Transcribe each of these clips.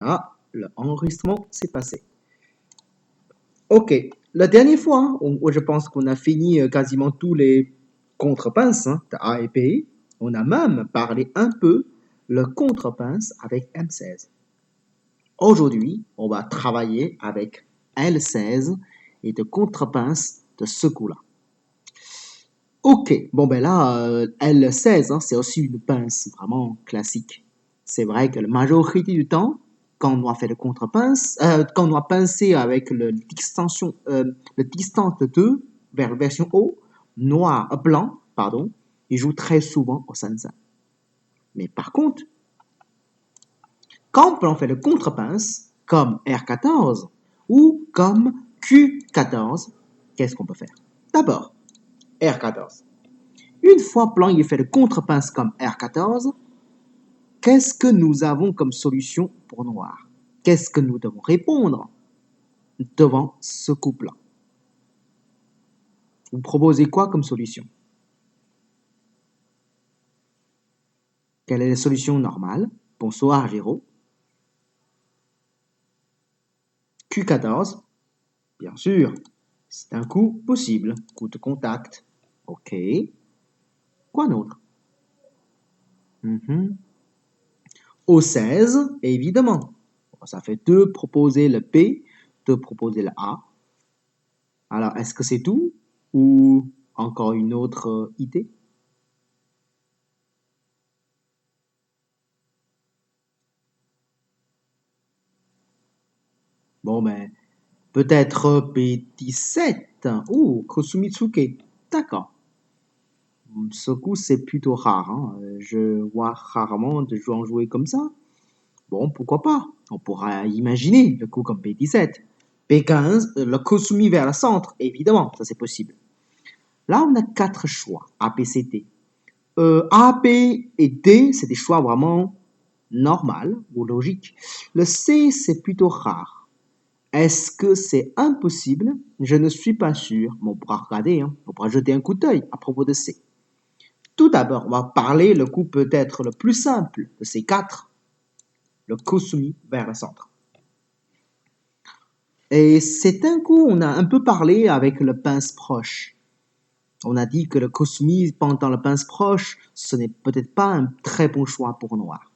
Ah, l'enregistrement s'est passé. Ok, la dernière fois, je pense qu'on a fini quasiment tous les contrepinces de A et B. On a même parlé un peu le contrepince avec M16. Aujourd'hui, on va travailler avec L16 et de contrepince de ce coup-là. Ok, bon ben là, L16, c'est aussi une pince vraiment classique. C'est vrai que la majorité du temps, quand on doit faire le contrepince, quand on doit pincer avec le distance de 2 vers la version haut, blanc, pardon, il joue très souvent au sansan. Mais par contre, quand on fait le contrepince, comme R14 ou comme Q14, qu'est-ce qu'on peut faire? D'abord, R14. Une fois blanc il fait le contrepince comme R14, qu'est-ce que nous avons comme solution pour noir? Qu'est-ce que nous devons répondre devant ce couple-là? Vous proposez quoi comme solution? Quelle est la solution normale? Bonsoir, Géraud. Q14, bien sûr, c'est un coup possible, coup de contact. Ok. Quoi d'autre? O16, évidemment. Ça fait 2 proposer le P, 2 proposer le A. Alors, est-ce que c'est tout ou encore une autre idée? Bon, ben, peut-être P17 ou Kosumitsuke. D'accord. Ce coup, c'est plutôt rare. Je vois rarement de joueurs jouer comme ça. Bon, pourquoi pas? On pourra imaginer le coup comme P17. P15, le Kosumi vers le centre, évidemment, ça c'est possible. Là, on a 4 choix, A, B, C, D. A, B et D, c'est des choix vraiment normaux ou logiques. Le C, c'est plutôt rare. Est-ce que c'est impossible? Je ne suis pas sûr, mais on pourra regarder, on pourra jeter un coup d'œil à propos de C. Tout d'abord, on va parler le coup peut-être le plus simple de ces 4, le Kosumi vers le centre. Et c'est un coup, on a un peu parlé avec le pince proche. On a dit que le Kosumi pendant le pince proche, ce n'est peut-être pas un très bon choix pour noir.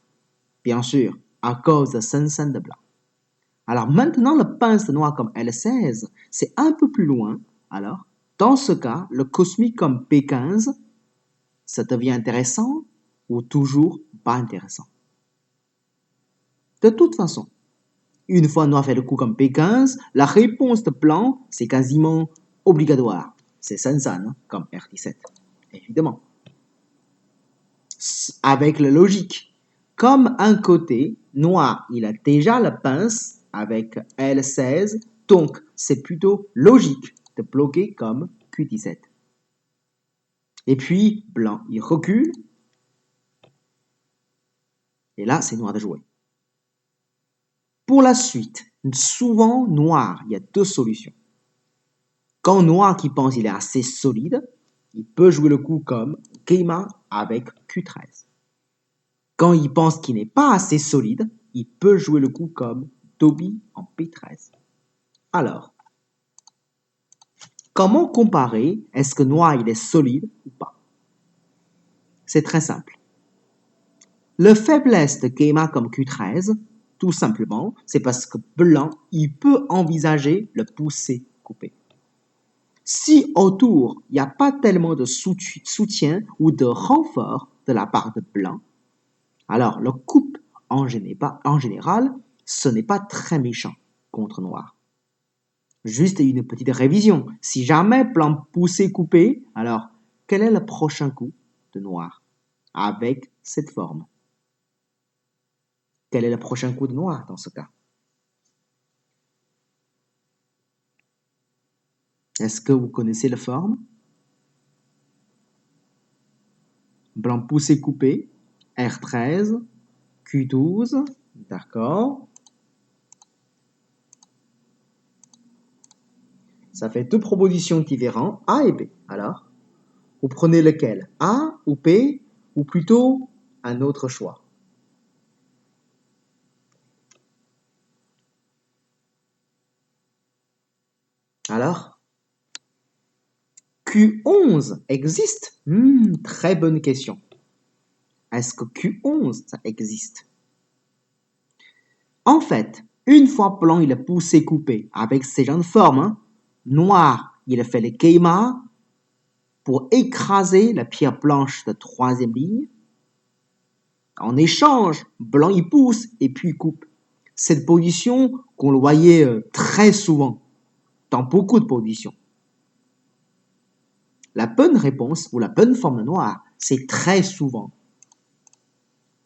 Bien sûr, à cause de Sansan de blanc. Alors maintenant, le pince de noir comme L16, c'est un peu plus loin. Alors, dans ce cas, le Kosumi comme P15, ça devient intéressant ou toujours pas intéressant. De toute façon, une fois noir fait le coup comme P15, la réponse de blanc, c'est quasiment obligatoire. C'est Sansan comme R17, évidemment. Avec la logique. Comme un côté, noir, il a déjà la pince avec L16, donc c'est plutôt logique de bloquer comme Q17. Et puis, blanc, il recule. Et là, c'est noir de jouer. Pour la suite, souvent, noir, il y a 2 solutions. Quand noir qui pense qu'il est assez solide, il peut jouer le coup comme Keima avec Q13. Quand il pense qu'il n'est pas assez solide, il peut jouer le coup comme Toby en P13. Alors, comment comparer est-ce que noir il est solide ou pas? C'est très simple. Le faiblesse de Keima comme Q13, tout simplement, c'est parce que blanc, il peut envisager le pousser coupé. Si autour, il n'y a pas tellement de soutien ou de renfort de la part de blanc, alors le coupe en général, ce n'est pas très méchant contre noir. Juste une petite révision. Si jamais blanc poussé coupé, alors quel est le prochain coup de noir avec cette forme? Quel est le prochain coup de noir dans ce cas? Est-ce que vous connaissez la forme? Blanc poussé coupé, R13, Q12, d'accord. Ça fait 2 propositions différentes, A et B. Alors, vous prenez lequel? A ou B ou plutôt un autre choix? Alors, Q11 existe? Très bonne question. Est-ce que Q11, ça existe? En fait, une fois blanc, il a poussé coupé avec ces genres de formes. Hein. Noir, il a fait les keimas pour écraser la pierre blanche de troisième ligne. En échange, blanc, il pousse et puis il coupe. Cette position qu'on le voyait très souvent, dans beaucoup de positions. La bonne réponse, ou la bonne forme de noir, c'est très souvent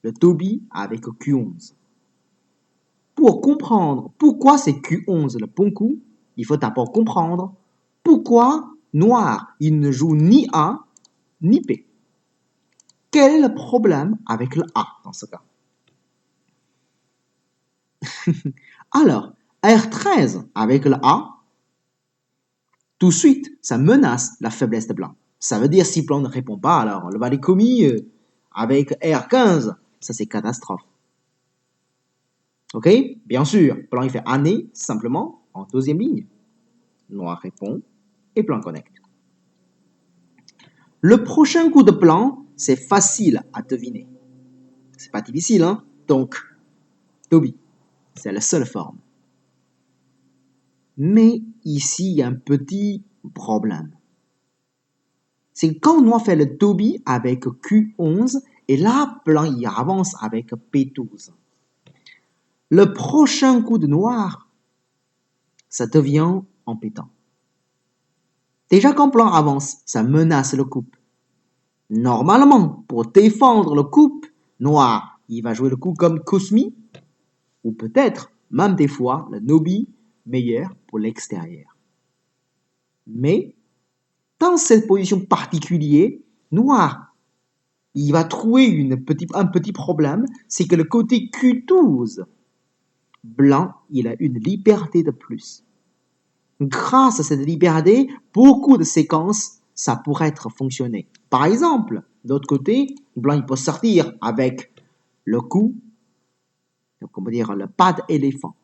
le Toby avec Q11. Pour comprendre pourquoi c'est Q11 le bon coup, il faut d'abord comprendre pourquoi noir, il ne joue ni A ni P. Quel est le problème avec le A dans ce cas? Alors, R13 avec le A, tout de suite, ça menace la faiblesse de blanc. Ça veut dire si blanc ne répond pas, alors le valet commis avec R15, ça c'est catastrophe. Ok? Bien sûr, blanc il fait année simplement en deuxième ligne. Noir répond et blanc connecte. Le prochain coup de blanc, c'est facile à deviner. C'est pas difficile, hein? Donc, Toby, c'est la seule forme. Mais ici, il y a un petit problème. C'est quand noir fait le Toby avec Q11, et là, blanc il avance avec P12. Le prochain coup de noir, ça devient embêtant. Déjà, quand blanc avance, ça menace le coupe. Normalement, pour défendre le coupe, noir, il va jouer le coup comme Cosmi, ou peut-être, même des fois, le Nobi meilleur pour l'extérieur. Mais, dans cette position particulière, noir, il va trouver un petit problème, c'est que le côté Q12, blanc, il a une liberté de plus. Grâce à cette liberté, beaucoup de séquences, ça pourrait être fonctionné. Par exemple, d'autre côté, blanc, il peut sortir avec le coup, donc on peut dire le pas d'éléphant.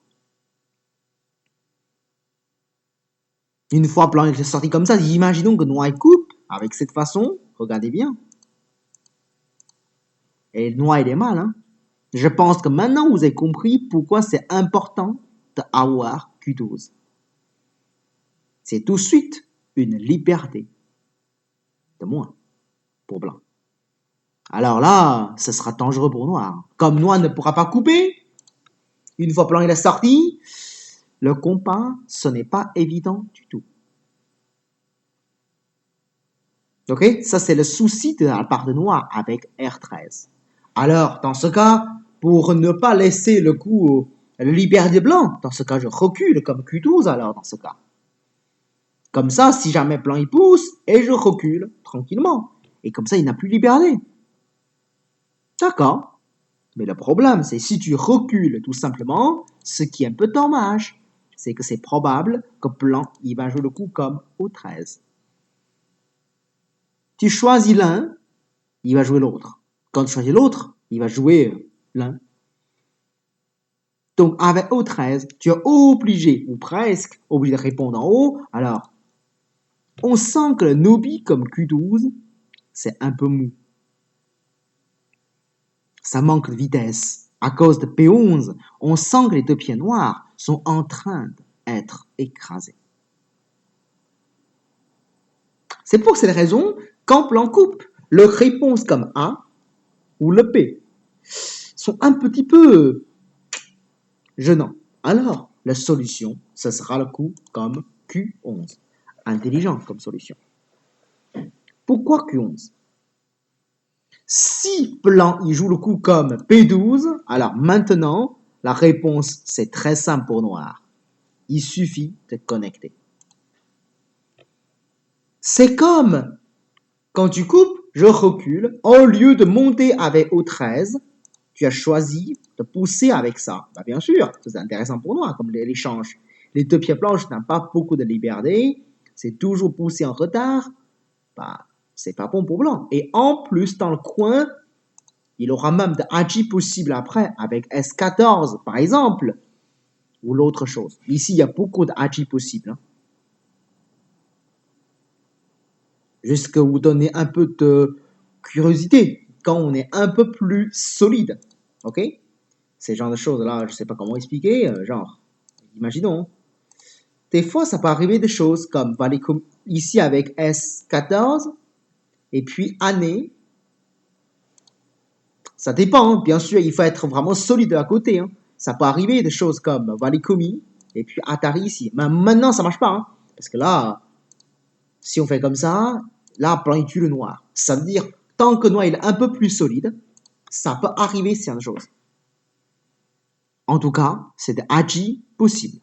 Une fois blanc est sorti comme ça, imaginons que noir coupe avec cette façon, regardez bien. Et noir il est mal, hein. Je pense que maintenant vous avez compris pourquoi c'est important d'avoir Q12. C'est tout de suite une liberté de moins pour blanc. Alors là, ce sera dangereux pour noir. Comme noir ne pourra pas couper, une fois blanc il est sorti, le compas, ce n'est pas évident du tout. Ok? Ça, c'est le souci de la part de noir avec R13. Alors, dans ce cas, pour ne pas laisser le coup à la liberté blanc, dans ce cas, je recule comme Q12 alors, dans ce cas. Comme ça, si jamais blanc il pousse, et je recule tranquillement. Et comme ça, il n'a plus liberté. D'accord. Mais le problème, c'est si tu recules tout simplement, ce qui est un peu dommage, c'est que c'est probable que blanc, il va jouer le coup comme au 13. Tu choisis l'un, il va jouer l'autre. Quand tu choisis l'autre, il va jouer l'un. Donc, avec O13, tu es obligé, ou presque, obligé de répondre en haut. Alors, on sent que le Nobi comme Q12, c'est un peu mou. Ça manque de vitesse. À cause de P11, on sent que les deux pieds noirs sont en train d'être écrasés. C'est pour cette raison, quand blanc coupe, leurs réponses comme A ou le P sont un petit peu gênants. Alors, la solution, ce sera le coup comme Q11. Intelligent comme solution. Pourquoi Q11? Si blanc il joue le coup comme P12, alors maintenant, la réponse c'est très simple pour noir. Il suffit de connecter. C'est comme quand tu coupes, je recule. Au lieu de monter avec O13, tu as choisi de pousser avec ça. Bah, bien sûr, c'est intéressant pour noir comme l'échange. Les deux pieds blanches n'ont pas beaucoup de liberté. C'est toujours poussé en retard. Bah, c'est pas bon pour blanc. Et en plus, dans le coin, il aura même de Haji possible après, avec S14 par exemple, ou l'autre chose. Ici, il y a beaucoup de Haji possible. Hein. Juste que vous donnez un peu de curiosité quand on est un peu plus solide. Ok? Ces genres de choses-là, je ne sais pas comment expliquer. Genre, imaginons. Des fois, ça peut arriver des choses comme ici avec S14 et puis année. Ça dépend, hein. Bien sûr, il faut être vraiment solide à côté. Hein. Ça peut arriver des choses comme Valicomi et puis Atari ici. Mais maintenant, ça marche pas. Hein. Parce que là, si on fait comme ça, là, blanc, il tue le noir. Ça veut dire, tant que le noir il est un peu plus solide, ça peut arriver certaines choses. En tout cas, c'est des agi possible.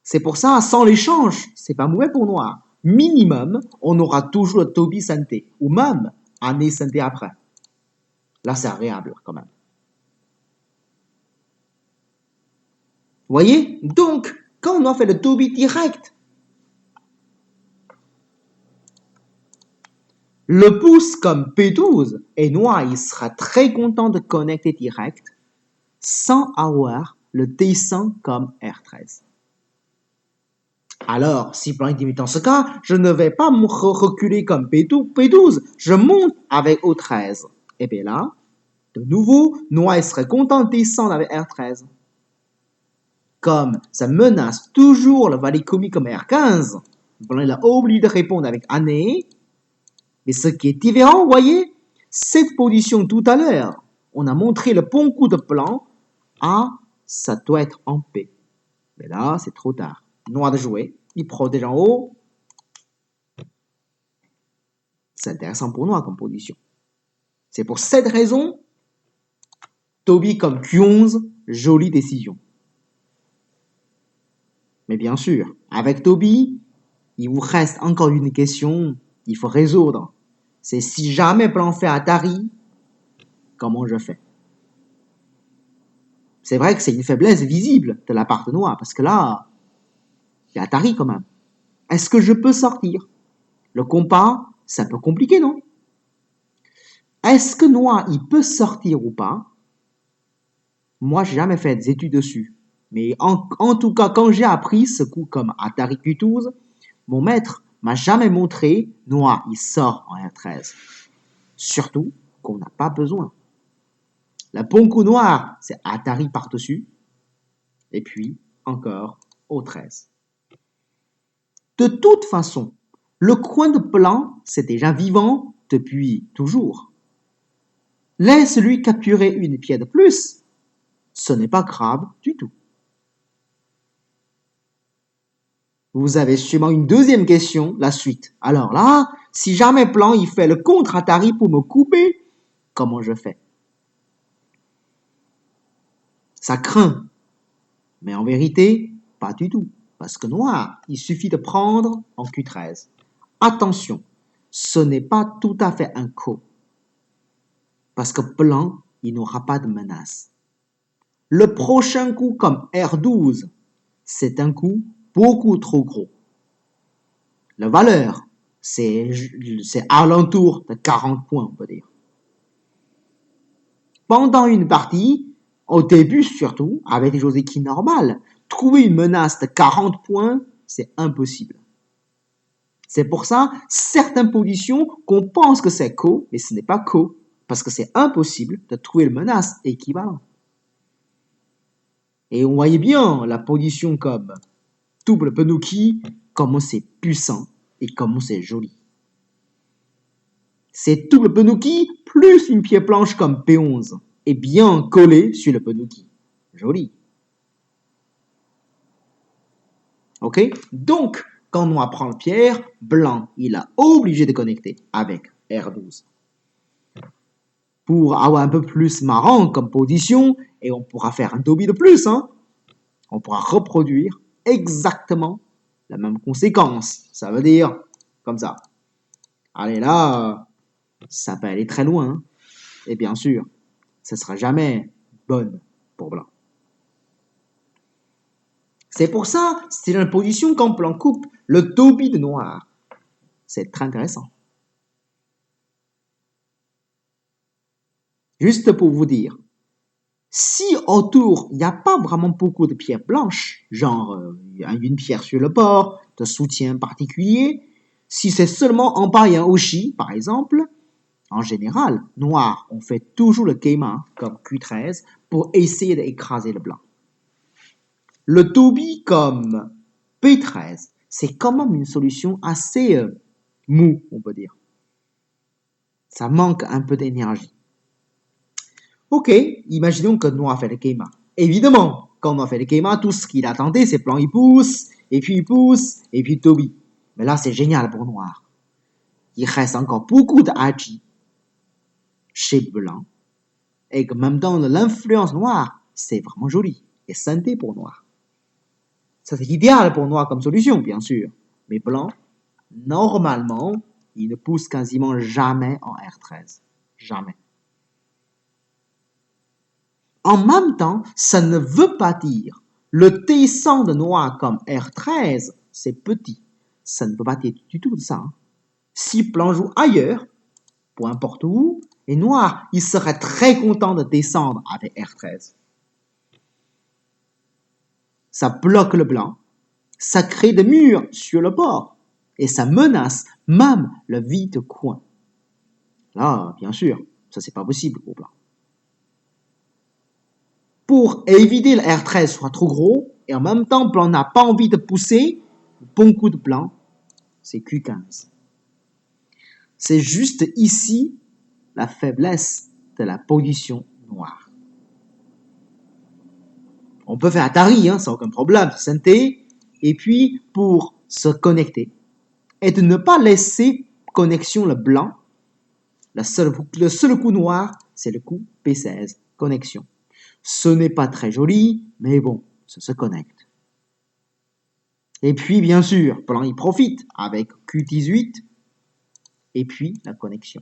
C'est pour ça, sans l'échange, c'est pas mauvais pour noir. Minimum, on aura toujours le Toby Santé, ou même année Santé après. Là, c'est agréable quand même. Vous voyez? Donc, quand on fait le Toby direct, le pouce comme P12 et noir, il sera très content de connecter direct sans avoir le dessin comme R13. Alors, si blanc dit, dans ce cas, je ne vais pas me reculer comme P12, je monte avec O13. Et bien là, de nouveau, noir serait content de descendre avec R13. Comme ça menace toujours le Valicomi comme R15, blanc il a oublié de répondre avec année. Mais ce qui est différent, vous voyez, cette position tout à l'heure, on a montré le bon coup de blanc. Ah, ça doit être en P. Mais là, c'est trop tard. Noir de jouer, il protège en haut. C'est intéressant pour noir comme position. C'est pour cette raison, Toby comme Q11, jolie décision. Mais bien sûr, avec Toby, il vous reste encore une question qu'il faut résoudre. C'est si jamais blanc fait Atari, comment je fais? C'est vrai que c'est une faiblesse visible de la part de noir, parce que là, il y a Atari quand même. Est-ce que je peux sortir? Le compas, c'est un peu compliqué, non? Est-ce que noir, il peut sortir ou pas? Moi, j'ai jamais fait des études dessus. Mais en tout cas, quand j'ai appris ce coup comme Atari Q12, mon maître m'a jamais montré noir, il sort en R13. Surtout qu'on n'a pas besoin. Le bon coup noir, c'est Atari par-dessus. Et puis, encore au 13. De toute façon, le coin de blanc, c'est déjà vivant depuis toujours. Laisse-lui capturer une pièce de plus. Ce n'est pas grave du tout. Vous avez sûrement une deuxième question, la suite. Alors là, si jamais blanc il fait le contre-Atari pour me couper, comment je fais? Ça craint. Mais en vérité, pas du tout. Parce que noir, il suffit de prendre en Q13. Attention, ce n'est pas tout à fait un co. Parce que blanc, il n'aura pas de menace. Le prochain coup comme R12, c'est un coup beaucoup trop gros. La valeur, c'est alentour de 40 points, on peut dire. Pendant une partie, au début surtout, avec des Joseki normales, trouver une menace de 40 points, c'est impossible. C'est pour ça, certaines positions qu'on pense que c'est co, mais ce n'est pas co, parce que c'est impossible de trouver une menace équivalente. Et on voyait bien la position comme double Penuki, comment c'est puissant et comment c'est joli. C'est double Penuki plus une pied planche comme P11 et bien collé sur le Penuki. Joli. Ok? Donc, quand noir prend le pierre, blanc, il est obligé de connecter avec R12. Pour avoir un peu plus marrant comme position, et on pourra faire un Toby de plus, hein? On pourra reproduire exactement la même conséquence. Ça veut dire comme ça. Allez là, ça peut aller très loin. Et bien sûr, ce sera jamais bonne pour blanc. C'est pour ça, c'est dans la position quand blanc coupe le Toby de noir. C'est très intéressant. Juste pour vous dire, si autour, il n'y a pas vraiment beaucoup de pierres blanches, genre une pierre sur le bord, de soutien particulier, Si c'est seulement en pari un Oshi, par exemple, en général, noir, on fait toujours le Keima, comme Q13, pour essayer d'écraser le blanc. Le Toby comme P13, c'est quand même une solution assez mou, on peut dire. Ça manque un peu d'énergie. Ok, imaginons que noir fait le Keima. Évidemment, quand on fait le Keima, tout ce qu'il a tenté, c'est plan il pousse, et puis Toby. Mais là, c'est génial pour noir. Il reste encore beaucoup de Haji chez blanc, et que même dans l'influence noire, c'est vraiment joli et synthé pour noir. Ça, c'est idéal pour noir comme solution, bien sûr. Mais blanc, normalement, il ne pousse quasiment jamais en R13. Jamais. En même temps, ça ne veut pas dire le T100 de noir comme R13, c'est petit. Ça ne veut pas dire du tout ça. Si blanc joue ailleurs, peu importe où, et noir, il serait très content de descendre avec R13. Ça bloque le blanc, ça crée des murs sur le bord, et ça menace même le vide coin. Là, bien sûr, ça c'est pas possible pour blanc. Pour éviter le R13 soit trop gros, et en même temps, blanc n'a pas envie de pousser, bon coup de blanc, c'est Q15. C'est juste ici la faiblesse de la position noire. On peut faire Atari, sans aucun problème, synthé, et puis pour se connecter, et de ne pas laisser connexion le blanc, le seul coup noir, c'est le coup P16, connexion. Ce n'est pas très joli, mais bon, ça se connecte. Et puis, bien sûr, blanc il profite avec Q18, et puis la connexion.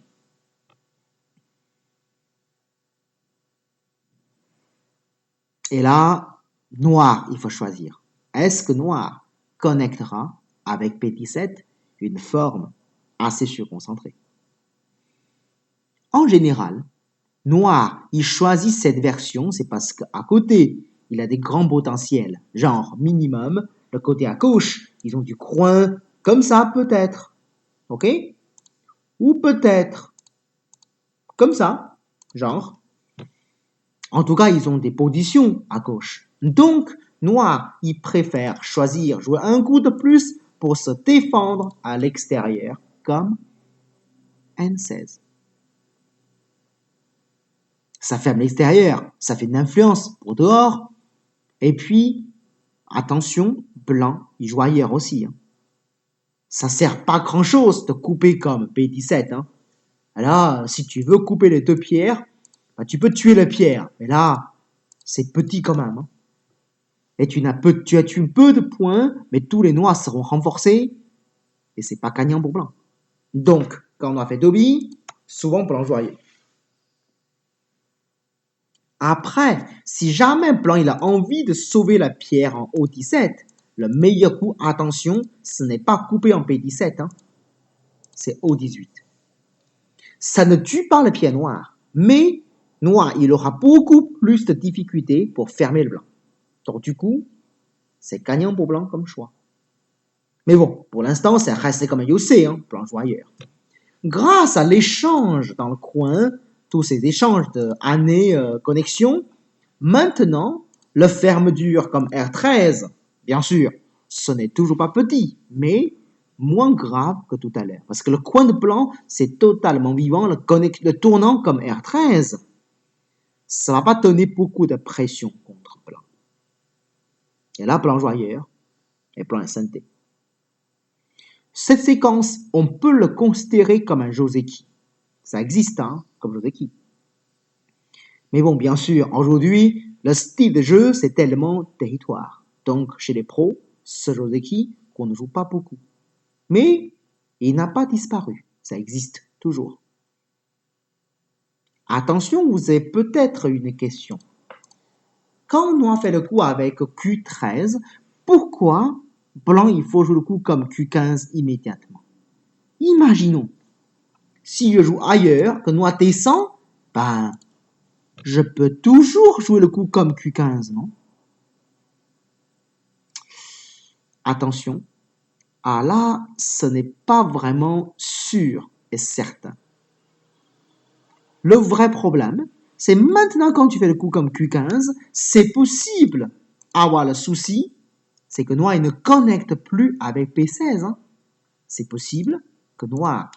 Et là, noir, il faut choisir. Est-ce que noir connectera avec P17 une forme assez surconcentrée? En général, noir, il choisit cette version, c'est parce qu'à côté, il a des grands potentiels, genre minimum, le côté à gauche, ils ont du coin, comme ça peut-être, ok? Ou peut-être comme ça, genre. En tout cas, ils ont des positions à gauche. Donc, noir, il préfère choisir, jouer un coup de plus pour se défendre à l'extérieur, comme N16. Ça ferme l'extérieur, ça fait une influence pour dehors. Et puis, attention, blanc, il joue ailleurs aussi. Ça sert pas grand-chose de couper comme P17. Là, si tu veux couper les deux pierres, bah, tu peux tuer la pierre. Mais là, c'est petit quand même. Et tu as tué peu de points, mais tous les noirs seront renforcés. Et c'est pas gagnant pour blanc. Donc, quand on a fait Dobby, souvent blanc joyeux. Après, si jamais blanc il a envie de sauver la pierre en O17, le meilleur coup, attention, ce n'est pas couper en P17, c'est O18. Ça ne tue pas la pierre noire, mais noir, il aura beaucoup plus de difficultés pour fermer le blanc. Donc du coup, c'est gagnant pour blanc comme choix. Mais bon, pour l'instant, ça reste comme un Yossé, blanc joyeur. Grâce à l'échange dans le coin, tous ces échanges d'années connexion, maintenant, le ferme dur comme R13, bien sûr, ce n'est toujours pas petit, mais moins grave que tout à l'heure. Parce que le coin de blanc, c'est totalement vivant, le tournant comme R13, ça ne va pas donner beaucoup de pression contre blanc. Et là, blanc joyeur et blanc synthé. Cette séquence, on peut le considérer comme un Joseki. Ça existe, comme Joseki. Mais bon, bien sûr, aujourd'hui, le style de jeu, c'est tellement territoire. Donc, chez les pros, ce Joseki qu'on ne joue pas beaucoup. Mais il n'a pas disparu. Ça existe toujours. Attention, vous avez peut-être une question. Quand on a fait le coup avec Q13, pourquoi blanc, il faut jouer le coup comme Q15 immédiatement? Imaginons, si je joue ailleurs que noir descend, ben, je peux toujours jouer le coup comme Q15, non? Attention, Ah là, ce n'est pas vraiment sûr et certain. Le vrai problème, c'est maintenant quand tu fais le coup comme Q15, c'est possible avoir le souci, c'est que Noir il ne connecte plus avec P16. Hein. C'est possible que Noir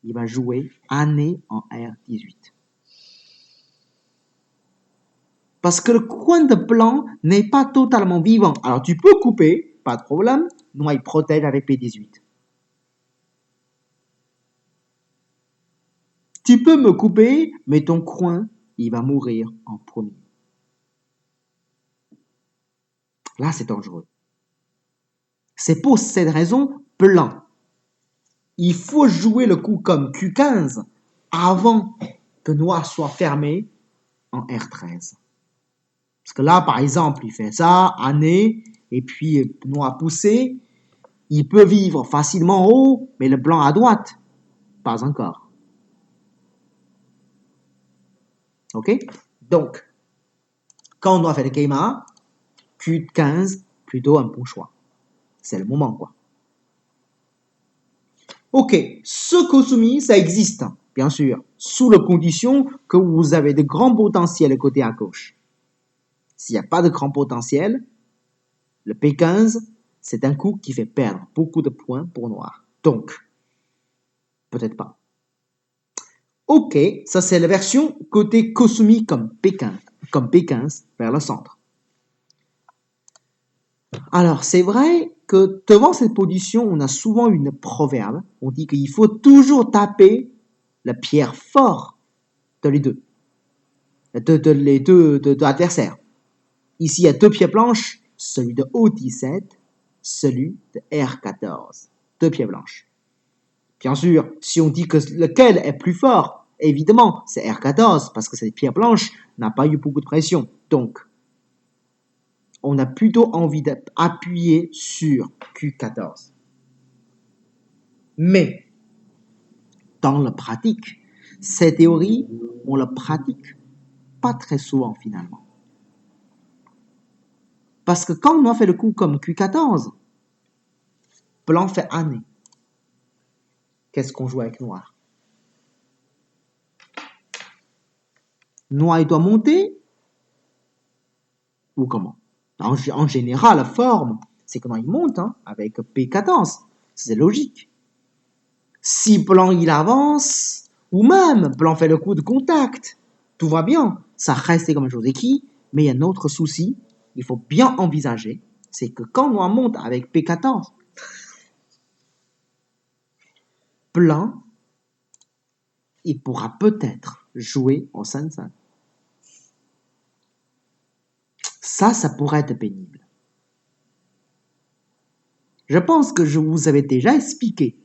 il va jouer année en R18. Parce que le coin de blanc n'est pas totalement vivant. Alors tu peux couper, pas de problème. Noir il protège avec P18. Tu peux me couper, mais ton coin, il va mourir en premier. Là, c'est dangereux. C'est pour cette raison, blanc. Il faut jouer le coup comme Q15 avant que Noir soit fermé en R13. Parce que là, par exemple, il fait ça, année, et puis Noir poussé, il peut vivre facilement en haut, mais le blanc à droite, pas encore. Ok? Donc, quand on doit faire le Keima, Q15, plutôt un bon choix. C'est le moment, quoi. Ok, ce Kosumi, ça existe, bien sûr, sous la condition que vous avez de grands potentiels côté à gauche. S'il n'y a pas de grand potentiel, le P15, c'est un coup qui fait perdre beaucoup de points pour Noir. Donc, peut-être pas. Ok, ça c'est la version côté Kosumi comme P15 vers le centre. Alors, c'est vrai que devant cette position, on a souvent une proverbe. On dit qu'il faut toujours taper la pierre fort de les deux. Les deux adversaires. Ici, il y a deux pieds blanches, celui de O17, celui de R14. Deux pieds blanches. Bien sûr, si on dit que lequel est plus fort, évidemment, c'est R14, parce que cette pierre blanche n'a pas eu beaucoup de pression. Donc, on a plutôt envie d'appuyer sur Q14. Mais, dans la pratique, cette théorie, on la pratique pas très souvent finalement. Parce que quand on a fait le coup comme Q14, blanc fait année. Qu'est-ce qu'on joue avec noir? Noir, il doit monter ou comment? En général, la forme, c'est que noir, il monte avec P14. C'est logique. Si blanc, il avance, ou même blanc fait le coup de contact, tout va bien. Ça reste comme chose équipe, mais il y a un autre souci, il faut bien envisager, c'est que quand noir monte avec P14, blanc, il pourra peut-être jouer en 5-5. Ça pourrait être pénible. Je pense que je vous avais déjà expliqué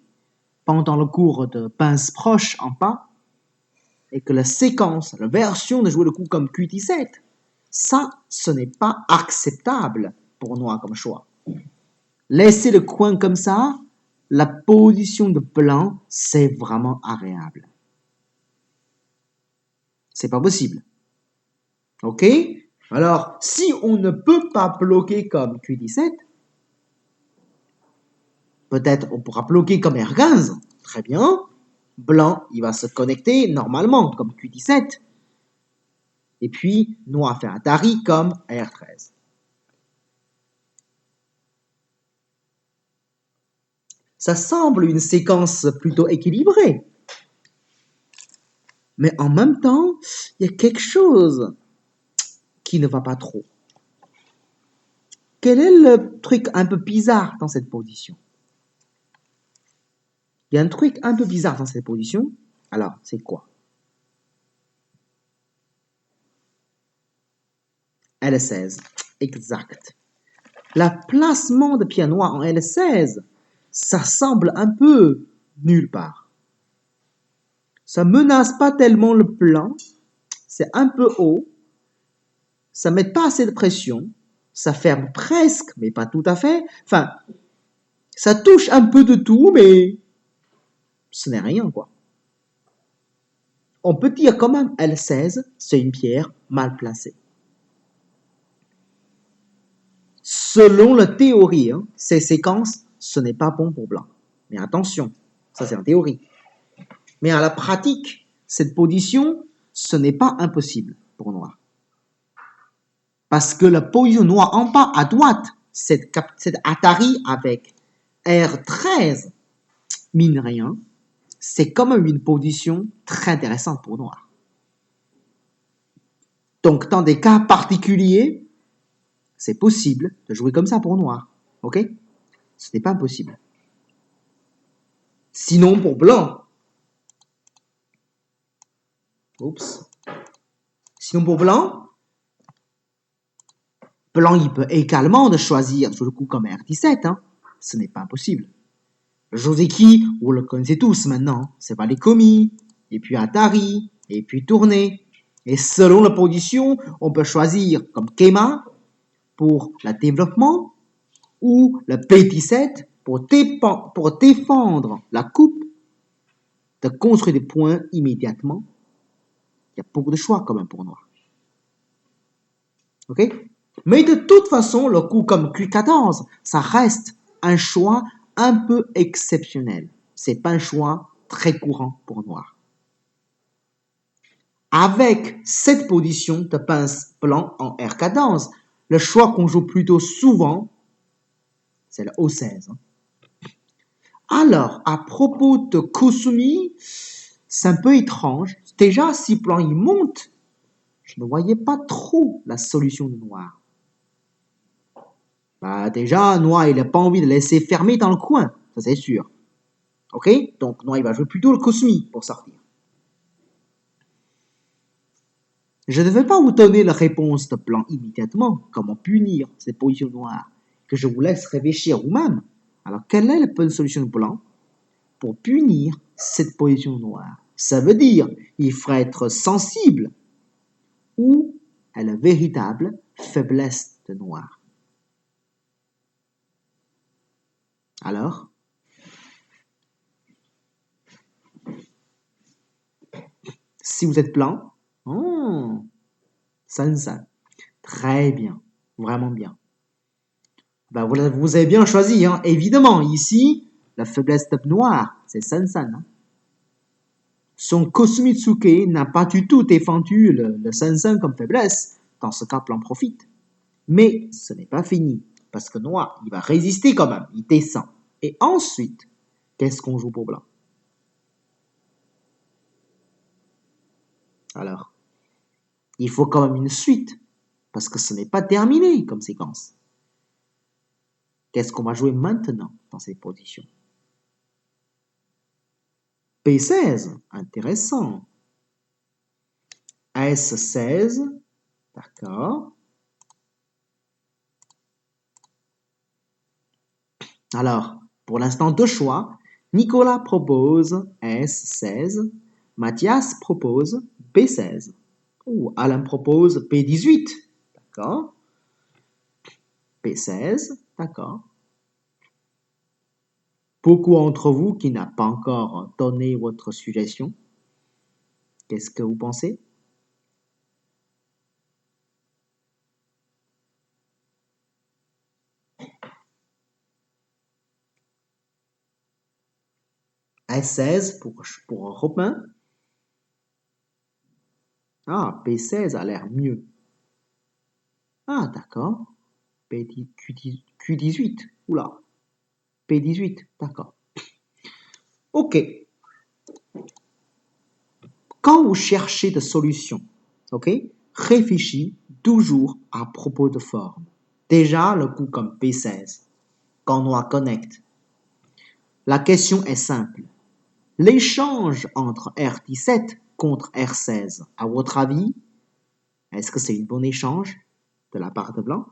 pendant le cours de pince proche en pas, et que la séquence, la version de jouer le coup comme Q17, ça, ce n'est pas acceptable pour noir comme choix. Laisser le coin comme ça, la position de blanc, c'est vraiment agréable. C'est pas possible. Ok? Alors, si on ne peut pas bloquer comme Q17, peut-être on pourra bloquer comme R15. Très bien. Blanc, il va se connecter normalement comme Q17. Et puis, noir fait un tari comme R13. Ça semble une séquence plutôt équilibrée. Mais en même temps, il y a quelque chose qui ne va pas trop. Quel est le truc un peu bizarre dans cette position? Il y a un truc un peu bizarre dans cette position. Alors, c'est quoi? L16. Exact. Le placement de pied noir en L16, ça semble un peu nulle part. Ça menace pas tellement le blanc, c'est un peu haut, ça met pas assez de pression, ça ferme presque, mais pas tout à fait. Enfin, ça touche un peu de tout, mais ce n'est rien, quoi. On peut dire quand même L16, c'est une pierre mal placée. Selon la théorie, ces séquences ce n'est pas bon pour blanc. Mais attention, ça c'est en théorie. Mais à la pratique, cette position, ce n'est pas impossible pour noir. Parce que la position noire en bas à droite, cette Atari avec R13, mine rien, c'est quand même une position très intéressante pour noir. Donc, dans des cas particuliers, c'est possible de jouer comme ça pour noir. Ok? Ce n'est pas impossible. Sinon, pour blanc, sinon pour blanc, il peut également de choisir sur le coup comme R17. Hein. Ce n'est pas impossible. Joseki, vous le connaissez tous maintenant, c'est Valicomi, et puis Atari, et puis tourner. Et selon la position, on peut choisir comme Kema pour le développement ou le P17 pour défendre la coupe, de construire des points immédiatement. Il y a beaucoup de choix quand même pour noir. Ok? Mais de toute façon, le coup comme Q14, ça reste un choix un peu exceptionnel. C'est pas un choix très courant pour noir. Avec cette position de pince blanc en R14, le choix qu'on joue plutôt souvent, c'est le O16. Alors, à propos de Kusumi, c'est un peu étrange. Déjà, si blanc il monte, je ne voyais pas trop la solution de noir. Bah, déjà, noir, il n'a pas envie de laisser fermer dans le coin, ça c'est sûr. Ok? Donc, noir, il va jouer plutôt le Kusumi pour sortir. Je ne vais pas vous donner la réponse de blanc immédiatement, comment punir cette position noire, que je vous laisse réfléchir vous-même. Alors, quelle est la bonne solution de blanc pour punir cette position noire? Ça veut dire, il faudrait être sensible ou à la véritable faiblesse de noir. Alors, si vous êtes blanc, Sansan, très bien, vraiment bien. Ben, vous avez bien choisi, hein. Évidemment, ici, la faiblesse de noir, c'est Sansan. Hein. Son Kosumitsuke n'a pas du tout défendu le Sansan comme faiblesse. Dans ce cas, blanc profite. Mais ce n'est pas fini, parce que noir, il va résister quand même, il descend. Et ensuite, qu'est-ce qu'on joue pour blanc? Alors, il faut quand même une suite, parce que ce n'est pas terminé comme séquence. Qu'est-ce qu'on va jouer maintenant dans cette position? P16, intéressant. S16, d'accord. Alors, pour l'instant, deux choix. Nicolas propose S16, Mathias propose B16. Ou Alain propose P18, d'accord. P16, d'accord. Beaucoup d'entre vous qui n'ont pas encore donné votre suggestion, qu'est-ce que vous pensez? S16 pour Robin. Ah, P16 a l'air mieux. Ah, d'accord. Q18. Oula. P18, d'accord. Ok. Quand vous cherchez des solutions, ok, réfléchissez toujours à propos de forme. Déjà, le coup comme P16, quand noir connecte. La question est simple. L'échange entre R17 contre R16, à votre avis, est-ce que c'est un bon échange de la part de blanc?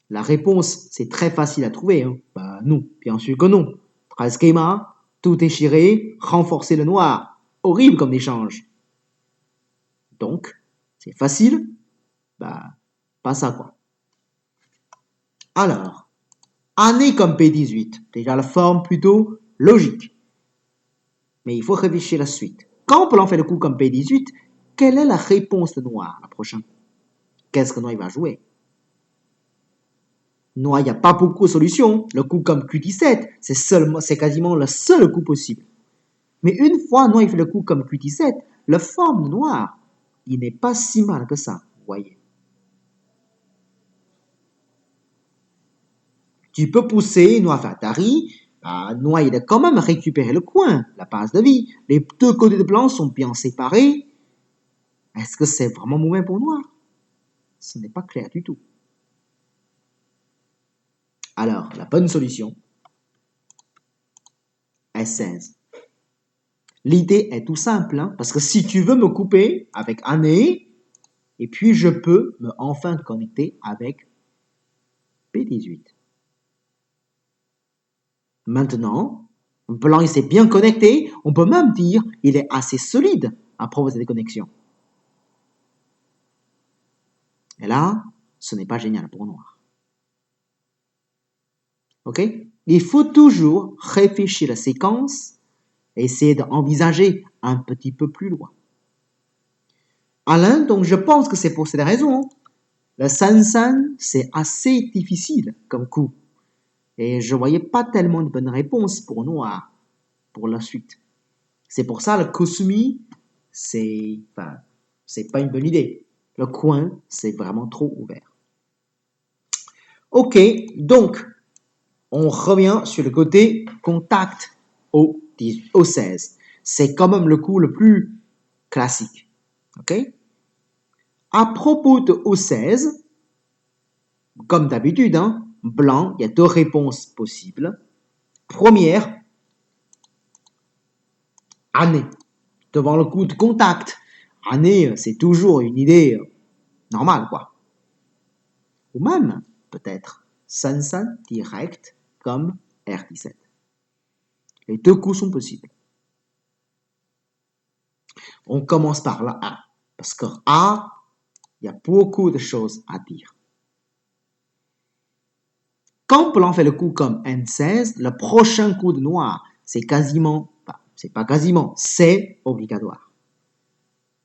La réponse, c'est très facile à trouver. Hein. Bah non, bien sûr que non. 13 schémas, tout déchiré, renforcer le noir. Horrible comme échange. Donc, c'est facile? Bah, pas ça quoi. Alors, année comme P18, déjà la forme plutôt logique. Mais il faut réfléchir à la suite. Quand blanc fait le coup comme P18, quelle est la réponse de noir la prochaine? Qu'est-ce que noir va jouer? Noir, il n'y a pas beaucoup de solutions. Le coup comme Q17, c'est quasiment le seul coup possible. Mais une fois Noir il fait le coup comme Q17, la forme de Noir, il n'est pas si mal que ça, vous voyez. Tu peux pousser Noir vers Tari. Noir, il a quand même récupéré le coin, la base de vie. Les deux côtés de blanc sont bien séparés. Est-ce que c'est vraiment mauvais pour Noir? Ce n'est pas clair du tout. Alors, la bonne solution est 16. L'idée est tout simple, hein, parce que si tu veux me couper avec année, et puis je peux me enfin connecter avec P18. Maintenant, blanc il s'est bien connecté, on peut même dire il est assez solide à propos de cette connexion. Et là, ce n'est pas génial pour noir. Ok? Il faut toujours réfléchir la séquence et essayer d'envisager un petit peu plus loin. Alain, donc je pense que c'est pour cette raison. Le Sansan, c'est assez difficile comme coup. Et je voyais pas tellement de bonnes réponses pour noir pour la suite. C'est pour ça le Kosumi, c'est pas une bonne idée. Le coin, c'est vraiment trop ouvert. Ok, donc on revient sur le côté contact au 16. C'est quand même le coup le plus classique. Ok? À propos de O16, comme d'habitude, hein, blanc, il y a deux réponses possibles. Première, année. Devant le coup de contact, année, c'est toujours une idée normale, quoi. Ou même, peut-être, Sansan direct comme R17. Les deux coups sont possibles. On commence par la A, parce que A, il y a beaucoup de choses à dire. Quand blanc fait le coup comme N16, le prochain coup de noir, c'est quasiment, c'est pas quasiment, c'est obligatoire.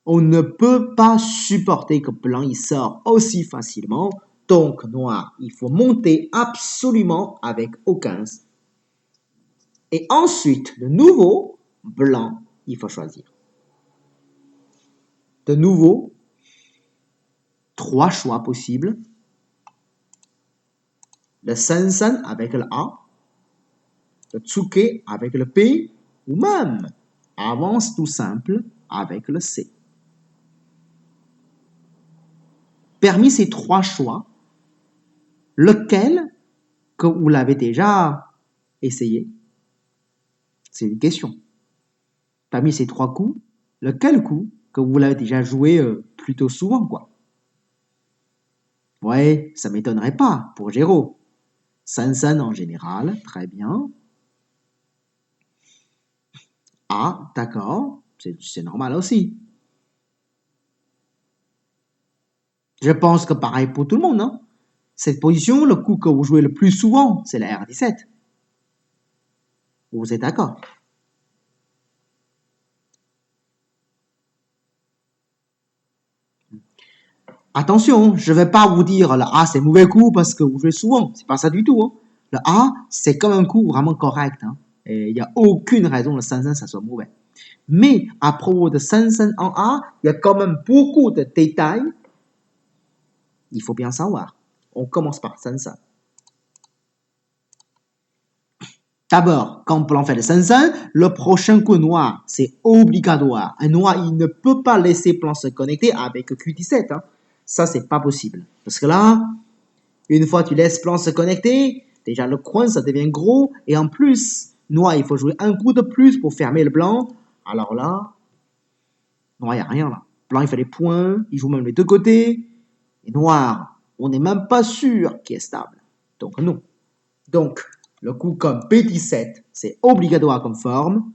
On ne peut pas supporter que blanc il sort aussi facilement, donc noir, il faut monter absolument avec O15. Et ensuite, de nouveau, blanc, il faut choisir. De nouveau, trois choix possibles. Le Sansan avec le A, le Tsuke avec le P, ou même avance tout simple avec le C. Parmi ces trois choix, lequel que vous l'avez déjà essayé? C'est une question. Parmi ces trois coups, lequel coup que vous l'avez déjà joué plutôt souvent, quoi? Ouais, ça m'étonnerait pas pour Géraud. Sansan en général, très bien. Ah, d'accord, c'est normal aussi. Je pense que pareil pour tout le monde, hein. Cette position, le coup que vous jouez le plus souvent, c'est la R17. Vous êtes d'accord? Attention, je ne vais pas vous dire le A c'est mauvais coup parce que vous jouez souvent. C'est pas ça du tout, hein. Le A, c'est comme un coup vraiment correct, hein. Et il n'y a aucune raison que le Sansan ça soit mauvais. Mais à propos de Sansan en A, il y a quand même beaucoup de détails. Il faut bien savoir. On commence par Sansan. D'abord, quand blanc fait le Sansan, le prochain coup noir, c'est obligatoire. Un noir, il ne peut pas laisser blanc se connecter avec Q17, hein. Ça, c'est pas possible. Parce que là, une fois que tu laisses blanc se connecter, déjà le coin, ça devient gros. Et en plus, noir, il faut jouer un coup de plus pour fermer le blanc. Alors là, noir, il n'y a rien là. Blanc, il fait les points, il joue même les deux côtés. Et noir, on n'est même pas sûr qu'il est stable. Donc non. Donc, le coup comme P17, c'est obligatoire comme forme.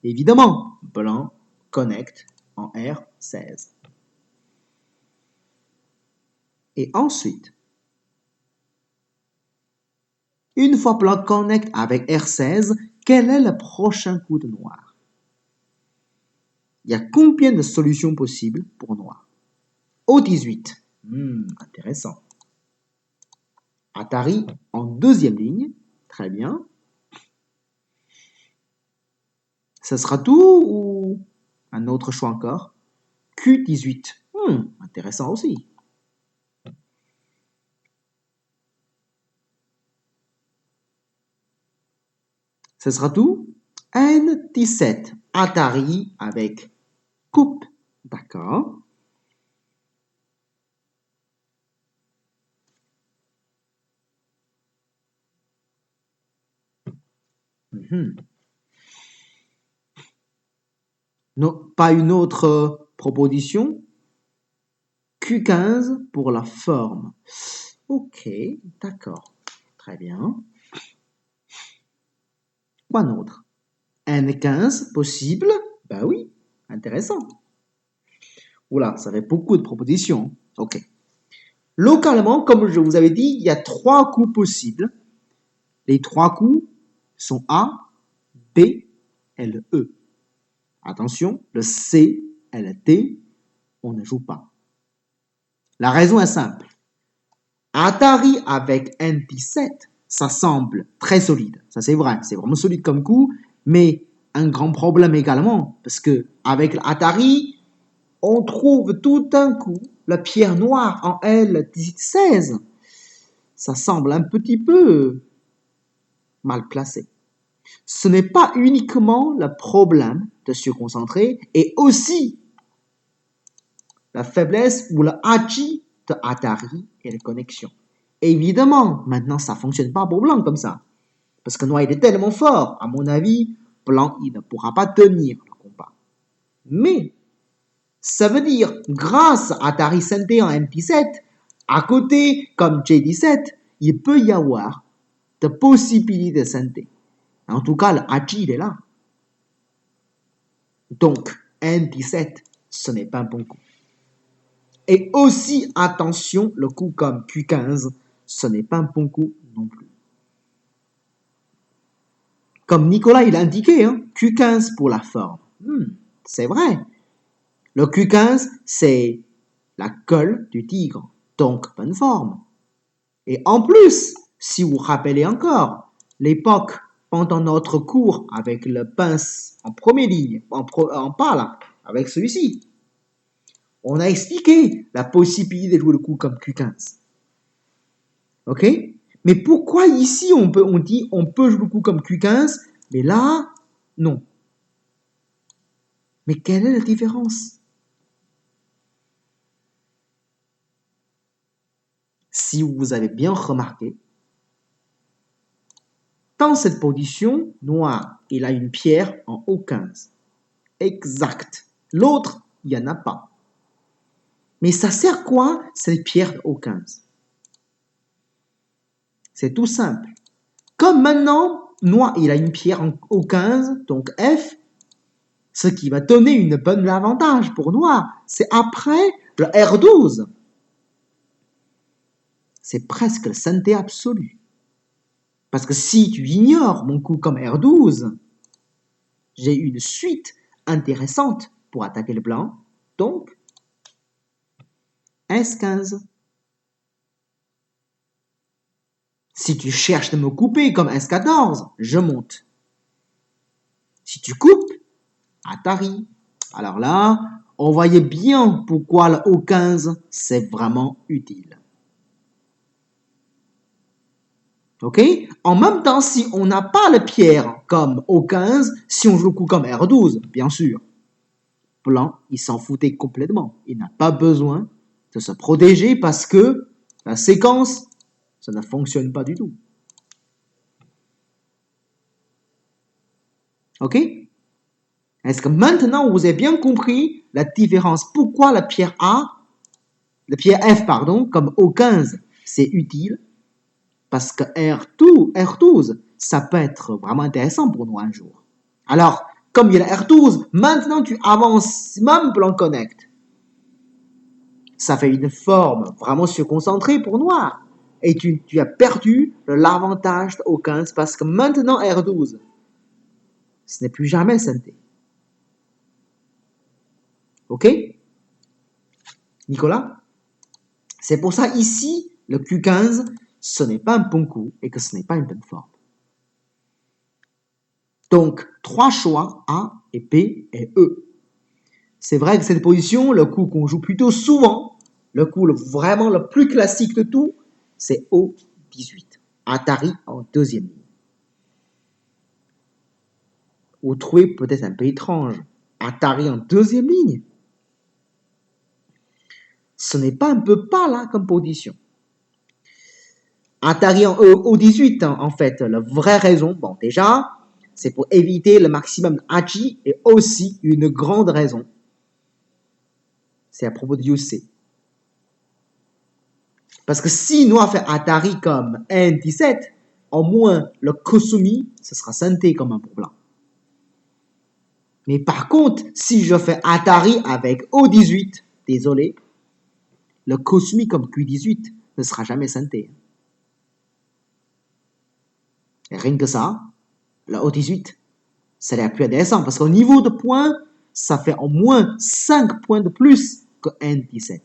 Évidemment, blanc connecte en R16. Et ensuite, une fois blanc connecte avec R16, quel est le prochain coup de noir? Il y a combien de solutions possibles pour noir? O18. Intéressant. Atari en deuxième ligne. Très bien. Ce sera tout ou un autre choix encore? Q18. Intéressant aussi. Ce sera tout? N17. Atari avec coupe. D'accord. Mhm. Non, pas une autre proposition? Q15 pour la forme. Ok, d'accord. Très bien. Quoi d'autre? N15 possible? Ben oui, intéressant. Oula, ça fait beaucoup de propositions. Ok. Localement, comme je vous avais dit, il y a trois coups possibles. Les trois coups sont A, B et le E. Attention, le C et le D, on ne joue pas. La raison est simple. Atari avec N17, ça semble très solide. Ça, c'est vrai. C'est vraiment solide comme coup. Mais un grand problème également. Parce que avec l'Atari, on trouve tout d'un coup la pierre noire en L16. Ça semble un petit peu mal placé. Ce n'est pas uniquement le problème de se concentrer, et aussi la faiblesse ou le hachi de Atari et les connexions. Évidemment, maintenant, ça ne fonctionne pas pour Blanc comme ça. Parce que Noir, il est tellement fort. À mon avis, Blanc, il ne pourra pas tenir le combat. Mais, ça veut dire, grâce à Atari ST en MP7, à côté, comme J17, il peut y avoir de possibilités de ST. En tout cas, le hachi, il est là. Donc, N17, ce n'est pas un bon coup. Et aussi, attention, le coup comme Q15, ce n'est pas un bon coup non plus. Comme Nicolas il a indiqué, hein, Q15 pour la forme. C'est vrai. Le Q15, c'est la gueule du tigre, donc bonne forme. Et en plus, si vous vous rappelez encore, l'époque pendant notre cours avec le pince en première ligne, en pas là, avec celui-ci, on a expliqué la possibilité de jouer le coup comme Q15. Ok? Mais pourquoi ici on dit on peut jouer le coup comme Q15, mais là, non. Mais quelle est la différence? Si vous avez bien remarqué, dans cette position, noir, il a une pierre en O15. Exact. L'autre, il n'y en a pas. Mais ça sert quoi, cette pierre de O15? C'est tout simple. Comme maintenant, noir, il a une pierre en O15, donc F, ce qui va donner une bonne avantage pour noir, c'est après le R12. C'est presque le synthé absolu. Parce que si tu ignores mon coup comme R12, j'ai une suite intéressante pour attaquer le blanc. Donc, S15. Si tu cherches de me couper comme S14, je monte. Si tu coupes, Atari. Alors là, on voyait bien pourquoi le O15, c'est vraiment utile. Ok? En même temps, si on n'a pas le pierre comme O15, si on joue le coup comme R12, bien sûr, Blanc, il s'en foutait complètement. Il n'a pas besoin de se protéger parce que la séquence, ça ne fonctionne pas du tout. Ok? Est-ce que maintenant vous avez bien compris la différence? Pourquoi la pierre F, pardon, comme O15, c'est utile? Parce que R12, ça peut être vraiment intéressant pour nous un jour. Alors, comme il y a la R12, maintenant tu avances même Blanc Connect. Ça fait une forme vraiment surconcentrée pour noir. Et tu as perdu l'avantage de O15 parce que maintenant R12, ce n'est plus jamais synthé. Ok? Nicolas? C'est pour ça ici, le Q15, ce n'est pas un bon coup et que ce n'est pas une bonne forme. Donc, 3 choix, A et B et E. C'est vrai que cette position, le coup qu'on joue plutôt souvent, le coup vraiment le plus classique de tout, c'est O18. Atari en deuxième ligne. Vous trouvez peut-être un peu étrange. Atari en deuxième ligne. Ce n'est pas un peu pas là comme position. Atari en O18, en fait, la vraie raison, bon déjà, c'est pour éviter le maximum Hachi et aussi une grande raison. C'est à propos de UC. Parce que si nous avons fait Atari comme N17, au moins le Kosumi, ce sera synthé comme un pour blanc. Mais par contre, si je fais Atari avec O18, désolé, le Kosumi comme Q18 ne sera jamais synthé. Et rien que ça, le O18, ça n'a plus intéressant parce qu'au niveau de points, ça fait au moins 5 points de plus que N17.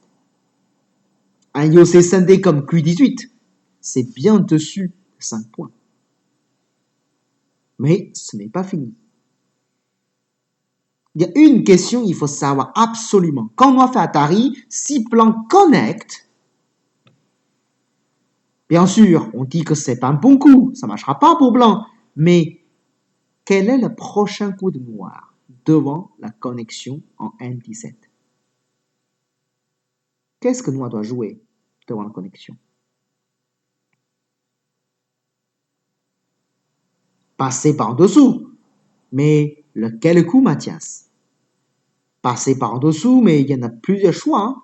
Un Yosei synthé comme Q18, c'est bien dessus de 5 points. Mais ce n'est pas fini. Il y a une question qu'il faut savoir absolument. Quand on a fait Atari, si plan connect, bien sûr, on dit que c'est pas un bon coup, ça ne marchera pas pour blanc, mais quel est le prochain coup de noir devant la connexion en N17? Qu'est-ce que noir doit jouer devant la connexion? Passer par-dessous. Mais lequel coup, Mathias? Passer par-dessous, mais il y en a plusieurs choix. Hein?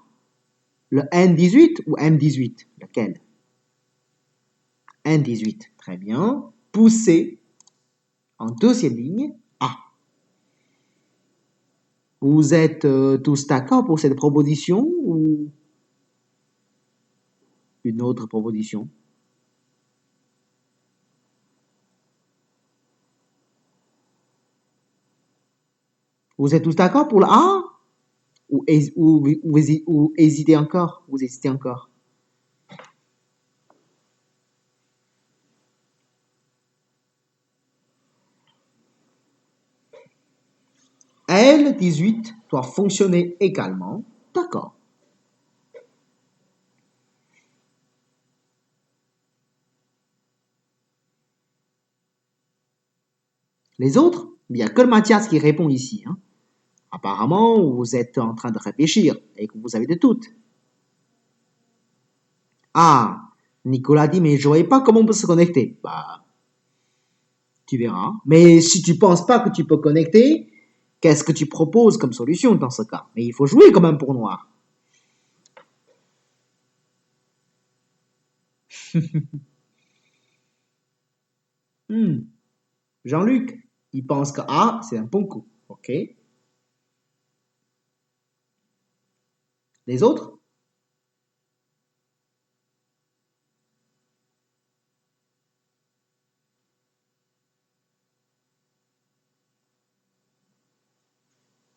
Le N18 ou M18? Lequel? N18, très bien. Pousser en deuxième ligne A. Vous êtes tous d'accord pour cette proposition ou une autre proposition? Vous êtes tous d'accord pour le A ou hésitez encore? Vous hésitez encore? L18 doit fonctionner également. D'accord. Les autres, il n'y a que le Mathias qui répond ici. Hein. Apparemment, vous êtes en train de réfléchir et que vous avez de doutes. Ah, Nicolas dit, mais je ne voyais pas comment on peut se connecter. Bah, tu verras. Mais si tu ne penses pas que tu peux connecter, qu'est-ce que tu proposes comme solution dans ce cas? Mais il faut jouer quand même pour noir. Jean-Luc, il pense que A, c'est un bon coup. OK. Les autres?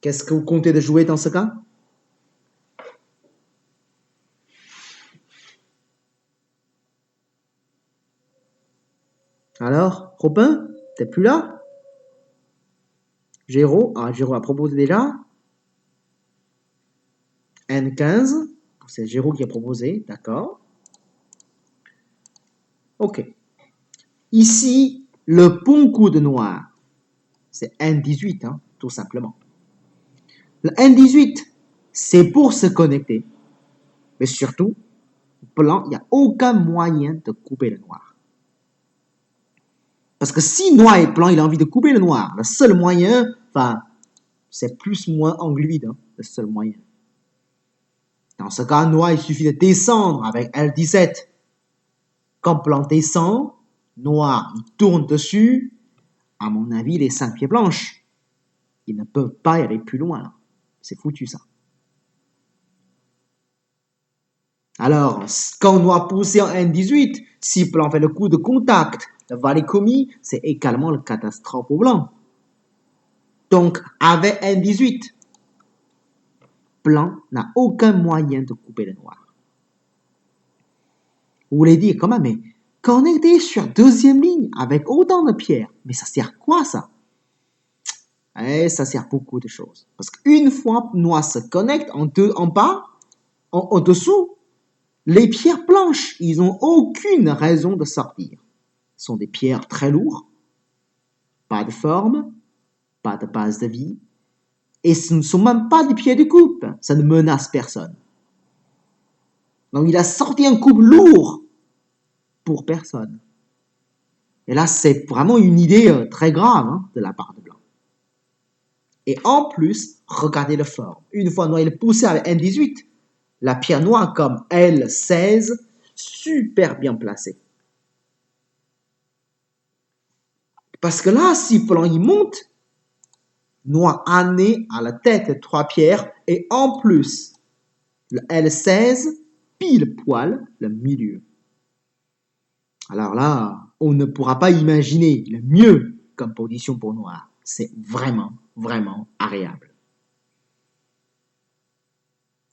Qu'est-ce que vous comptez de jouer dans ce cas? Alors, Robin, t'es plus là? Géraud, Géraud a proposé déjà. N15, c'est Géraud qui a proposé, d'accord. Ok. Ici, le bon coup de noir, c'est N18, hein, tout simplement. Le N18, c'est pour se connecter. Mais surtout, blanc, il n'y a aucun moyen de couper le noir. Parce que si noir et blanc, il a envie de couper le noir, le seul moyen, enfin, c'est plus ou moins angloïde, hein, le seul moyen. Dans ce cas, noir, il suffit de descendre avec L17. Quand blanc descend, noir, il tourne dessus. À mon avis, les 5 pieds blanches, ils ne peuvent pas y aller plus loin. C'est foutu, ça. Alors, quand on doit pousser en N18, si blanc fait le coup de contact, le valet commis, c'est également le catastrophe au blanc. Donc, avec N18, blanc n'a aucun moyen de couper le noir. Vous voulez dire comment, mais connecter sur deuxième ligne avec autant de pierres, mais ça sert quoi ça? Eh, ça sert beaucoup de choses. Parce qu'une fois noix se connecte en bas, en dessous, les pierres blanches, ils n'ont aucune raison de sortir. Ce sont des pierres très lourdes, pas de forme, pas de base de vie, et ce ne sont même pas des pierres de coupe. Ça ne menace personne. Donc il a sorti un coupe lourd pour personne. Et là, c'est vraiment une idée très grave de la part de Blanc. Et en plus, regardez le forme. Une fois noir, il est poussé avec N18. La pierre noire comme L16, super bien placée. Parce que là, si Blanc il monte, noir a né à la tête de 3 pierres et en plus, le L16 pile poil le milieu. Alors là, on ne pourra pas imaginer le mieux comme position pour noir. C'est vraiment, vraiment agréable.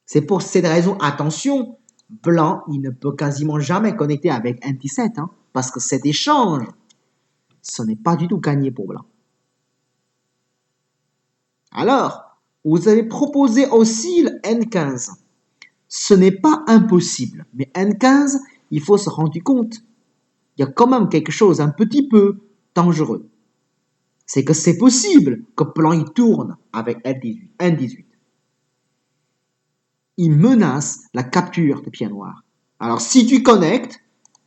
C'est pour cette raison, attention, blanc, il ne peut quasiment jamais connecter avec N17, parce que cet échange, ce n'est pas du tout gagné pour blanc. Alors, vous avez proposé aussi le N15. Ce n'est pas impossible, mais N15, il faut se rendre compte, il y a quand même quelque chose un petit peu dangereux. C'est que c'est possible que blanc il tourne avec N18. Il menace la capture de pierre noire. Alors si tu connectes,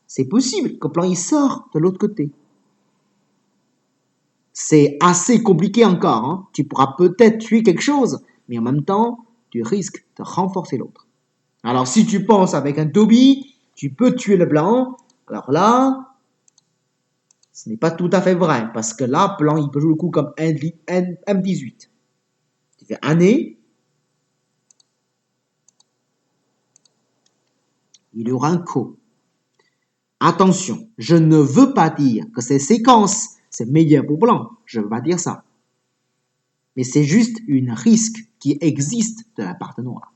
c'est possible que blanc il sort de l'autre côté. C'est assez compliqué encore. Tu pourras peut-être tuer quelque chose, mais en même temps, tu risques de renforcer l'autre. Alors si tu penses avec un Toby, tu peux tuer le blanc. Alors là, ce n'est pas tout à fait vrai, parce que là, blanc il peut jouer le coup comme M18. Tu fais année. Il y aura un co. Attention, je ne veux pas dire que ces séquences, c'est meilleur pour blanc. Je ne veux pas dire ça. Mais c'est juste une risque qui existe de la part de noir.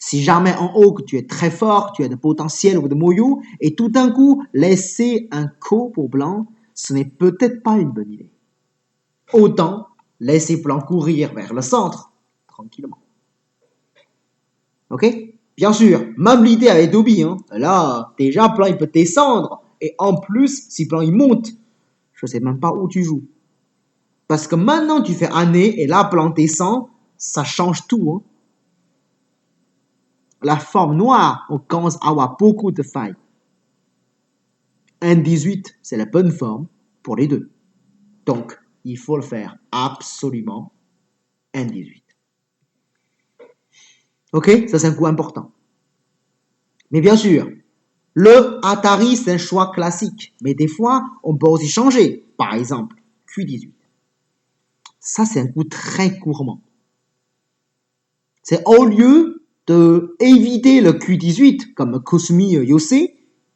Si jamais en haut que tu es très fort, tu as de potentiel ou de moyaux, et tout d'un coup, laisser un co pour blanc, ce n'est peut-être pas une bonne idée. Autant laisser blanc courir vers le centre, tranquillement. Ok? Bien sûr, même l'idée avec Dobby, là, déjà, blanc, il peut descendre. Et en plus, si blanc, il monte, je ne sais même pas où tu joues. Parce que maintenant, tu fais année, et là, blanc descend, ça change tout. La forme noire, on commence à avoir beaucoup de failles. N18, c'est la bonne forme pour les deux. Donc, il faut le faire absolument N18. Ok? Ça, c'est un coup important. Mais bien sûr, le Atari, c'est un choix classique. Mais des fois, on peut aussi changer. Par exemple, Q18. Ça, c'est un coup très gourmand. C'est au lieu de éviter le Q18, comme Kosumi Yose,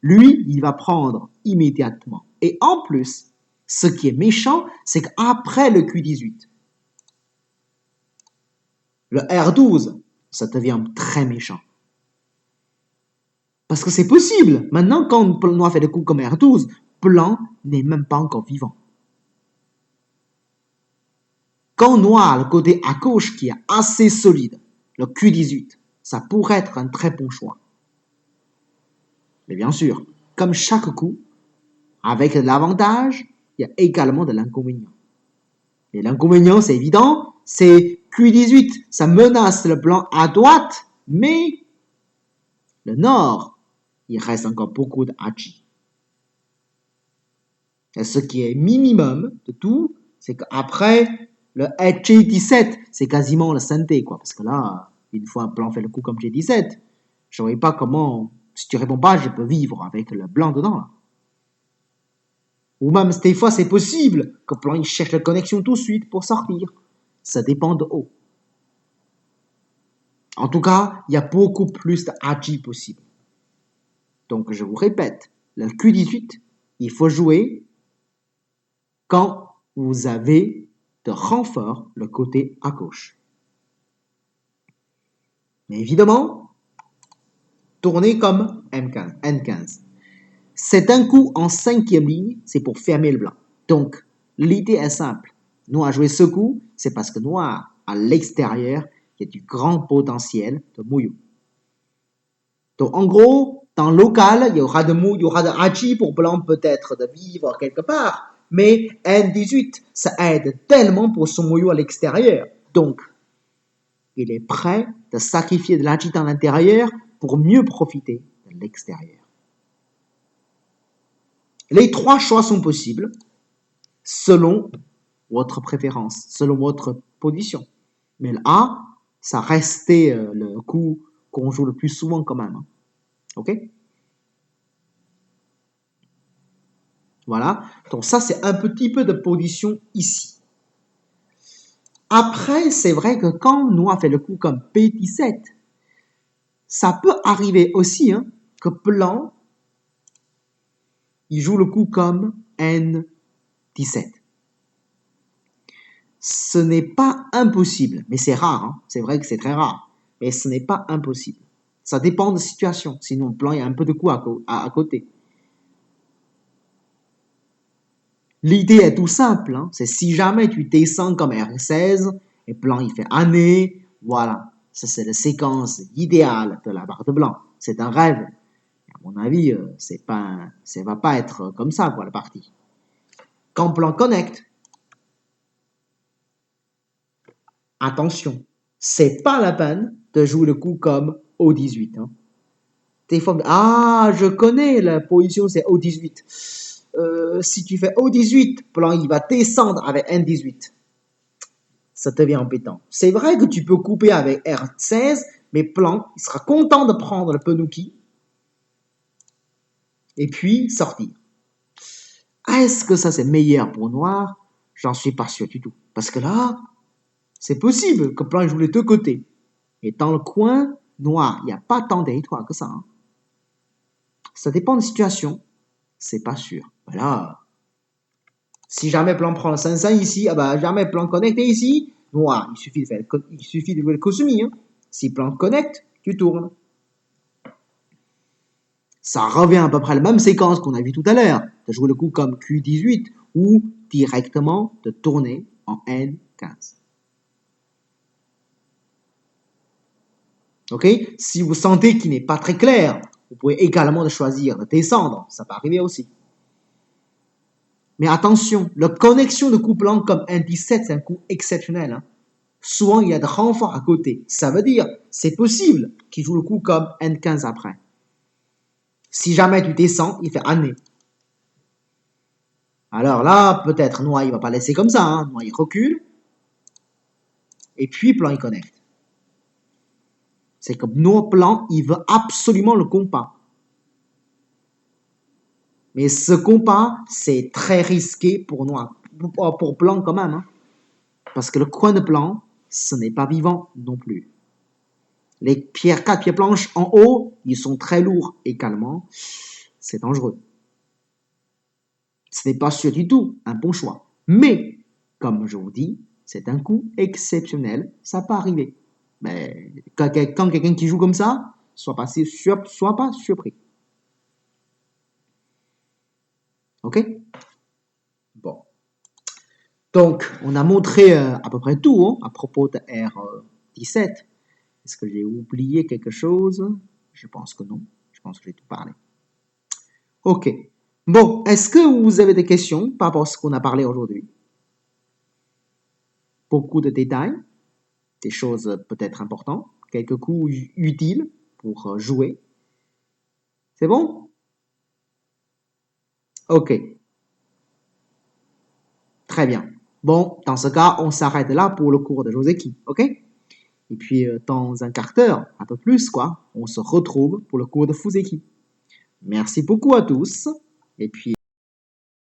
lui, il va prendre immédiatement. Et en plus, ce qui est méchant, c'est qu'après le Q18, le R12, ça devient très méchant. Parce que c'est possible. Maintenant, quand noir fait des coups comme R12, blanc n'est même pas encore vivant. Quand noir, le côté à gauche qui est assez solide, le Q18, ça pourrait être un très bon choix. Mais bien sûr, comme chaque coup, avec l'avantage, il y a également de l'inconvénient. Et l'inconvénient, c'est évident, c'est Q18, ça menace le blanc à droite, mais le nord, il reste encore beaucoup de Hachi. Et ce qui est minimum de tout, c'est qu'après, le G17, c'est quasiment le synthé, quoi. Parce que là, une fois un blanc fait le coup comme G17, je ne vois pas comment, si tu réponds pas, je peux vivre avec le blanc dedans, là. Ou même, des fois, c'est possible que blanc, il cherche la connexion tout de suite pour sortir. Ça dépend de haut. En tout cas, il y a beaucoup plus de Hachi possible. Donc, je vous répète, le Q18, il faut jouer quand vous avez de renfort le côté à gauche. Mais évidemment, tournez comme N15. C'est un coup en 5e ligne, c'est pour fermer le blanc. Donc, l'idée est simple. Noir a joué ce coup, c'est parce que noir, à l'extérieur, il y a du grand potentiel de mouillou. Donc, en gros, dans le local, il y aura de hachi pour blanc peut-être de vivre quelque part. Mais N18, ça aide tellement pour son mouillou à l'extérieur. Donc, il est prêt de sacrifier de l'hachi dans l'intérieur pour mieux profiter de l'extérieur. Les 3 choix sont possibles selon votre préférence, selon votre position. Mais le A, ça restait le coup qu'on joue le plus souvent quand même. OK? Voilà. Donc ça, c'est un petit peu de position ici. Après, c'est vrai que quand noir fait le coup comme P17, ça peut arriver aussi que blanc, il joue le coup comme N17. Ce n'est pas impossible, mais c'est rare. C'est vrai que c'est très rare, mais ce n'est pas impossible. Ça dépend de la situation. Sinon, blanc, il y a un peu de coup à côté. L'idée est tout simple. C'est si jamais tu descends comme R16 et blanc, il fait année, voilà. Ça, c'est la séquence idéale de la barre de blanc. C'est un rêve. À mon avis, ça va pas être comme ça, quoi, la partie. Quand blanc connecte, attention, c'est pas la peine de jouer le coup comme O18. Des fois, ah, je connais la position, c'est O18. Si tu fais O18, blanc, il va descendre avec N18. Ça devient embêtant. C'est vrai que tu peux couper avec R16, mais blanc, il sera content de prendre le penouki et puis sortir. Est-ce que ça c'est meilleur pour noir? J'en suis pas sûr du tout. Parce que là, c'est possible que blanc joue les 2 côtés. Et dans le coin, noir, il n'y a pas tant d'étoiles que ça. Ça dépend de la situation. C'est pas sûr. Voilà. Si jamais blanc prend le 5-5 ici, ah bah jamais blanc connecté ici, noir, il suffit de jouer le Kosumi. Si blanc connecte, tu tournes. Ça revient à peu près à la même séquence qu'on a vu tout à l'heure, de jouer le coup comme Q18 ou directement de tourner en N15. Ok? Si vous sentez qu'il n'est pas très clair, vous pouvez également choisir de descendre, ça peut arriver aussi. Mais attention, la connexion de coup blanc comme N17, c'est un coup exceptionnel. Souvent, il y a de renforts à côté. Ça veut dire, c'est possible qu'il joue le coup comme N15 après. Si jamais tu descends, il fait année. Alors là, peut-être noir, il va pas laisser comme ça. Noir, il recule. Et puis, blanc, il connecte. C'est comme noir, blanc, il veut absolument le compas. Mais ce compas, c'est très risqué pour noir. Pour blanc quand même. Parce que le coin de blanc, ce n'est pas vivant non plus. Les 4 pierres blanches en haut, ils sont très lourds également. C'est dangereux. Ce n'est pas sûr du tout un bon choix. Mais, comme je vous dis, c'est un coup exceptionnel. Ça peut arriver. Mais quand quelqu'un qui joue comme ça, soit pas surpris. Ok? Bon. Donc, on a montré à peu près tout à propos de R17. Est-ce que j'ai oublié quelque chose? Je pense que non. Je pense que j'ai tout parlé. Ok. Bon, est-ce que vous avez des questions par rapport à ce qu'on a parlé aujourd'hui? Beaucoup de détails, des choses peut-être importantes, quelques coups utiles pour jouer. C'est bon? Ok. Très bien. Bon, dans ce cas, on s'arrête là pour le cours de Joseki, ok? Et puis, dans un quart d'heure, un peu plus, quoi, on se retrouve pour le cours de Fuseki. Merci beaucoup à tous. Et puis,